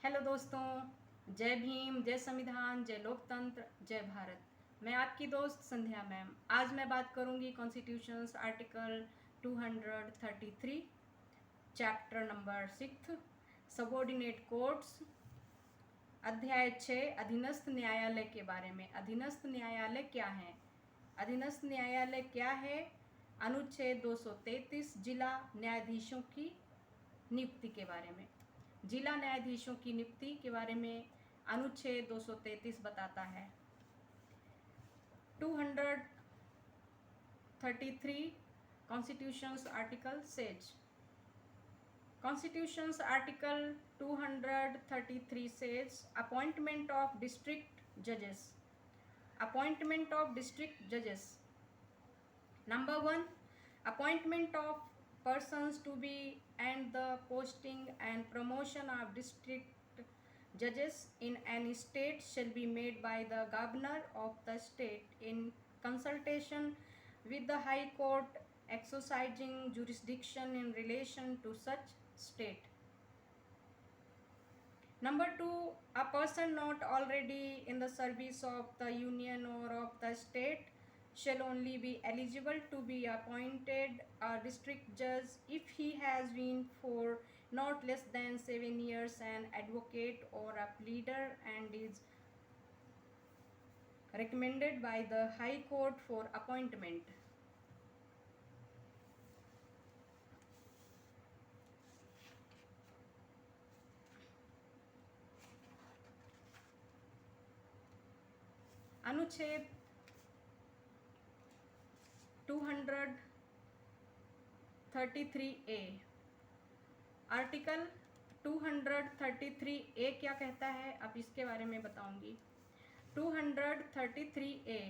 Hello दोस्तों, जय भीम, जय संविधान, जय लोकतंत्र, जय भारत। मैं आपकी दोस्त संध्या मैम। आज मैं बात करूंगी constitutions article 233, chapter number 6, subordinate courts, अध्याय 6, अधीनस्थ न्यायालय के बारे में। अधीनस्थ न्यायालय क्या है? अधीनस्थ न्यायालय क्या है? अनुच्छेद 233 जिला न्यायाधीशों की नियुक्ति के बारे में। जिला न्यायाधीशों की नियुक्ति के बारे में अनुच्छेद 233 बताता है। 233 constitutions article says. Constitution's Article 233 says appointment of district judges. Appointment of district judges. Number 1, appointment of persons to be and the posting and promotion of district judges in any state shall be made by the governor of the state in consultation with the High Court exercising jurisdiction in relation to such state. Number 2, a person not already in the service of the union or of the state shall only be eligible to be appointed a district judge if he has been for not less than 7 years an advocate or a pleader and is recommended by the High Court for appointment. अनुच्छेद 233A। Article 233A क्या कहता है, अब इसके बारे में बताऊंगी। 233A,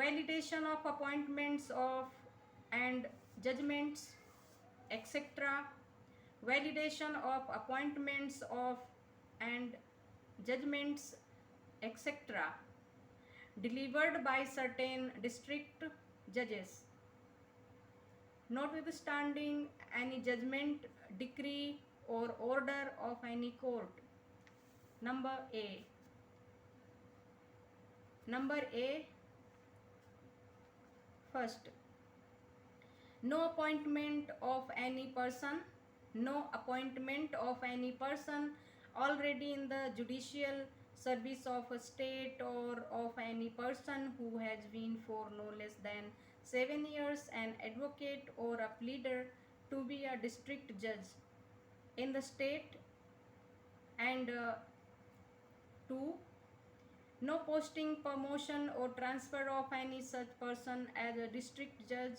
validation of appointments of and judgments etc. Validation of appointments of and judgments etc. delivered by certain district judges, notwithstanding any judgment, decree or order of any court. Number A, first, no appointment of any person already in the judicial service of a state or of any person who has been for no less than 7 years an advocate or a pleader to be a district judge in the state, and 2, no posting, promotion or transfer of any such person as a district judge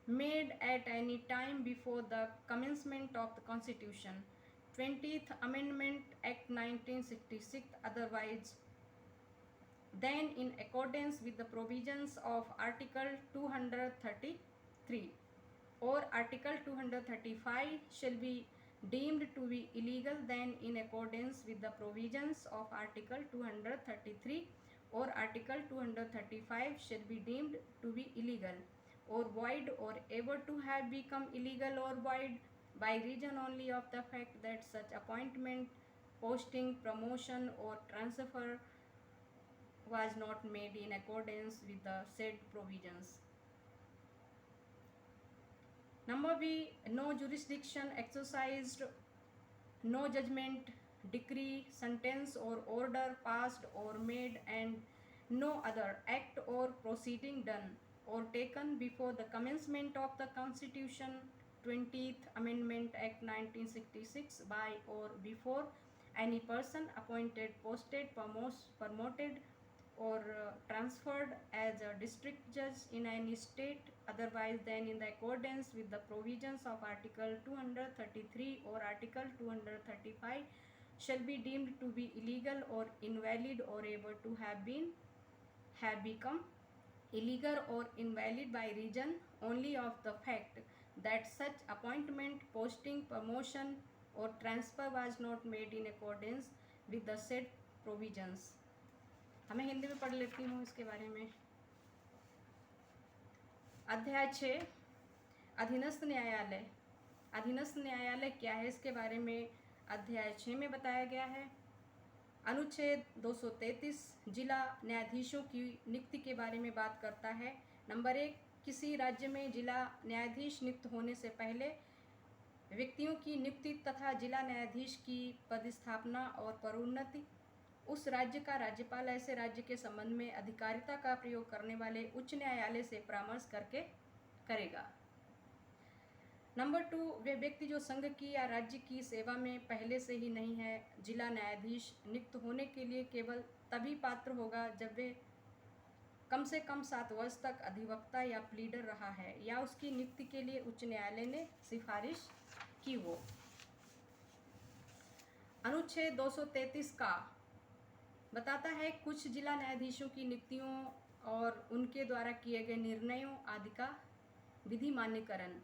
made at any time before the commencement of the Constitution, 20th Amendment Act 1966, otherwise than in accordance with the provisions of Article 233 or Article 235 shall be deemed to be illegal than in accordance with the provisions of Article 233 or Article 235 shall be deemed to be illegal or void or ever to have become illegal or void by reason only of the fact that such appointment, posting, promotion or transfer was not made in accordance with the said provisions. Number B, no jurisdiction exercised, no judgment, decree, sentence or order passed or made, and no other act or proceeding done or taken before the commencement of the Constitution, 20th Amendment Act 1966 by or before any person appointed, posted, promoted or transferred as a district judge in any state otherwise than in the accordance with the provisions of Article 233 or Article 235 shall be deemed to be illegal or invalid or able to have become illegal or invalid by reason only of the fact that such appointment, posting, promotion or transfer was not made in accordance with the said provisions. हमें हिंदी में पढ़ लेती हूँ इसके बारे में। अध्याय 6, अधीनस्थ न्यायालय। अधीनस्थ न्यायालय क्या है, इसके बारे में अध्याय 6 में बताया गया है। अनुच्छेद 233 जिला न्यायाधीशों की नियुक्ति के बारे में बात करता है। नंबर 1, किसी राज्य में जिला न्यायाधीश नियुक्त होने से पहले व्यक्तियों की नियुक्ति तथा जिला न्यायाधीश की पदस्थापना और पदोन्नति उस राज्य का राज्यपाल ऐसे राज्य के संबंध में अधिकारिता का प्रयोग करने वाले उच्च न्यायालय से परामर्श करके करेगा। नंबर 2, वे व्यक्ति जो संघ की या राज्य की सेवा में पहले से ही नहीं है, जिला न्यायाधीश नियुक्त होने के लिए केवल तभी पात्र होगा जब वे कम से कम 7 वर्ष तक अधिवक्ता या प्लीडर रहा है या उसकी नियुक्ति के लिए उच्च न्यायालय ने सिफारिश की हो। अनुच्छेद 233 का बताता है कुछ जिला न्यायाधीशों की नियुक्तियों और उनके द्वारा किए गए निर्णयों आदि का विधि मान्यकरण।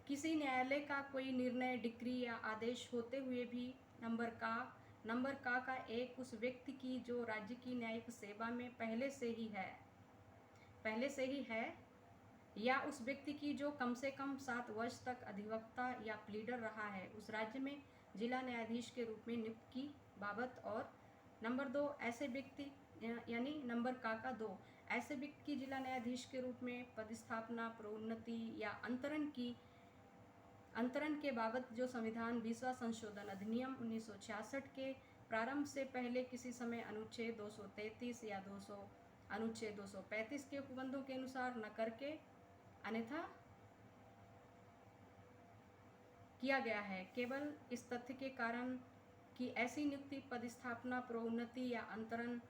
किसी न्यायालय का कोई निर्णय, डिक्री या आदेश होते हुए भी नंबर का एक उस व्यक्ति की जो राज्य की न्यायिक सेवा में पहले से ही है या उस व्यक्ति की जो कम से कम 7 वर्ष तक अधिवक्ता या प्लीडर रहा है उस राज्य में जिला न्यायाधीश के रूप में नियुक्त की बाबत। और नंबर 2, ऐसे व्यक्ति यानी नंबर का 2 ऐसे व्यक्ति की जिला न्यायाधीश के रूप में पदस्थापना, प्रोन्नति या अंतरण के बाबत जो संविधान 20वां संशोधन अधिनियम 1966 के प्रारंभ से पहले किसी समय अनुच्छेद 233 या अनुच्छेद 235 के उपबंधों के अनुसार न करके अन्यथा किया गया है, केवल इस तथ्य के कारण कि ऐसी नियुक्ति, पदस्थापना, प्रोन्नति या अंतरण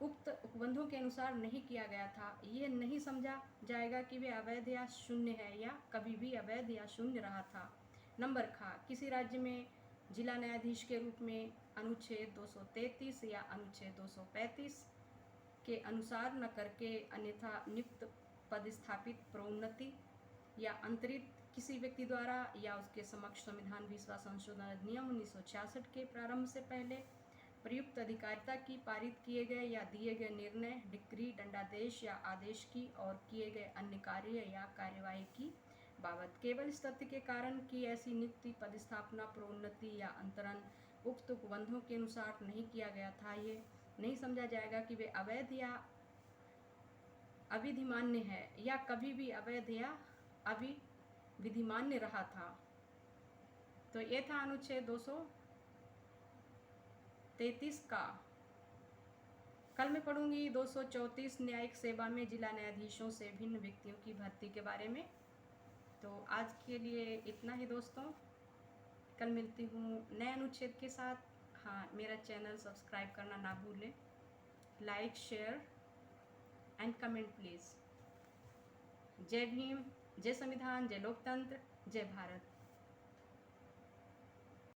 उक्त उपबंधों के अनुसार नहीं किया गया था, ये नहीं समझा जाएगा कि वे अवैध या शून्य है या कभी भी अवैध या शून्य रहा था। नंबर किसी राज्य में जिला न्यायाधीश के रूप में अनुच्छेद 233 या अनुच्छेद 235 के अनुसार न करके अन्यथा नियुक्त, पदस्थापित, प्रोन्नति या अंतरित किसी व्यक्ति द्वारा या उसके समक्ष संविधान 20वां संशोधन अधिनियम 1966 के प्रारंभ से पहले प्रयुक्त अधिकारिता की पारित किए गए या दिए गए निर्णय, डिक्री, दंडादेश या आदेश की और किए गए अन्य कार्य या कार्यवाही की बाबत केवल इस तथ्य के कारण कि ऐसी नियुक्ति, पदस्थापना, प्रोन्नति या अंतरण उक्त उपबंधों के अनुसार नहीं किया गया था, ये नहीं समझा जाएगा कि वे अवैध या अविधिमान्य है या कभी भी अवैध या अविधिमान्य रहा था। तो ये था अनुच्छेद 233 का। कल मैं पढ़ूंगी 234 न्यायिक सेवा में जिला न्यायाधीशों से भिन्न व्यक्तियों की भर्ती के बारे में। तो आज के लिए इतना ही दोस्तों, कल मिलती हूँ नए अनुच्छेद के साथ। हाँ, मेरा चैनल सब्सक्राइब करना ना भूलें। Like, share and comment please. जय भीम, जय संविधान, जय लोकतंत्र, जय भारत।